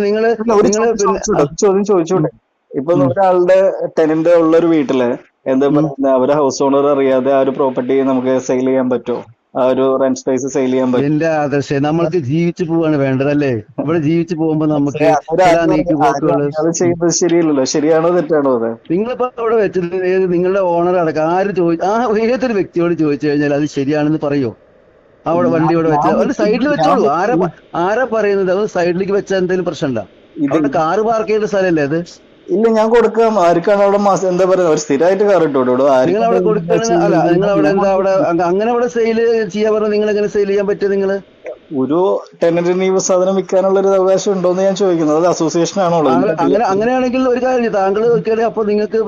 നിങ്ങള് ഇല്ല, ഒരു നിങ്ങള് ചോദ്യം പിന്നെ ചോദിച്ചൂടെ, ഒരു ചോദ്യം ചോദിച്ചൂടെ? ഇപ്പൊ ഉം. ഒരാളുടെ ടെനന്റ് ഉള്ള ഒരു വീട്ടില് എന്താ ഉം. പറയുക, അവരെ ഹൗസ് ഓണർ അറിയാതെ ആ ഒരു പ്രോപ്പർട്ടി നമുക്ക് സെയിൽ ചെയ്യാൻ പറ്റുമോ? ആ ഒരു റെന്റ് സ്പേസ് സെയിൽ ചെയ്യാൻ പറ്റുമോ? എന്റെ ആദർശം നമ്മൾക്ക് ജീവിച്ചു പോവാണ് വേണ്ടത് അല്ലേ? ഇവിടെ ജീവിച്ചു പോകുമ്പോ പക്ഷേ നമുക്ക് അതൊരു ചില ആരും നീക്കുപോക്കുകള്. അറിയാതെ ചെയ്യുന്നത് ശരിയല്ലല്ലോ. ശരിയാണോ തെറ്റാണോ അത്? നിങ്ങളിപ്പോ അവിടെ വെച്ചിട്ട് നിങ്ങളുടെ ഓണർ അടക്കം ഏതൊരു വ്യക്തിയോട് ചോദിച്ചു കഴിഞ്ഞാൽ അത് ശരിയാണെന്ന് പറയോ? അവിടെ വണ്ടി ഞാൻ ഇവിടെ ഞാൻ വെച്ചാൽ അവിടെ സൈഡിൽ വെക്കുന്നത് ഞാൻ വെച്ചോളൂ. വെക്കുന്നത് ആരാ പറയുന്നത്? അത് സൈഡിലേക്ക് വെച്ചാൽ എന്തെങ്കിലും പ്രശ്നമുണ്ടോ? ഇത് അവിടെ കാറ് പാർക്ക് ചെയ്ത സ്ഥലമല്ലേ അത്? ഇല്ല, ഞാൻ കൊടുക്കാം. ആർക്കാണ് അവിടെ മാസം എന്താ പറയുക, ഒരു സ്ഥിരമായിട്ട് കാർ ഇട്ടോടോ? നിങ്ങൾ ആർക്കാണ് അവിടെ ഇവിടെ കൊടുക്കണ അല്ല, നിങ്ങൾ ചെയ്യുന്നത്? അവിടെ ഞാൻ എന്താ അവിടെ കൊടുക്കും. അങ്ങനെ അവിടെ സെയിൽ ചെയ്യാൻ പറഞ്ഞാൽ നിങ്ങൾ എങ്ങനെ സെയിൽ ചെയ്യാൻ പറ്റുക? നിങ്ങള് ഒരു ടെനന്റിന് ഈ സാധനം വിൽക്കാനുള്ള ഒരു അവകാശം ഉണ്ടോ എന്ന് ഞാൻ ചോദിക്കുന്നത്. അത് അസോസിയേഷൻ ആണോ ഉള്ളത്? അങ്ങനെയാണെങ്കിൽ ഒരു കാര്യം താങ്കൾ നോക്കിയാൽ അപ്പൊ നിങ്ങൾക്ക്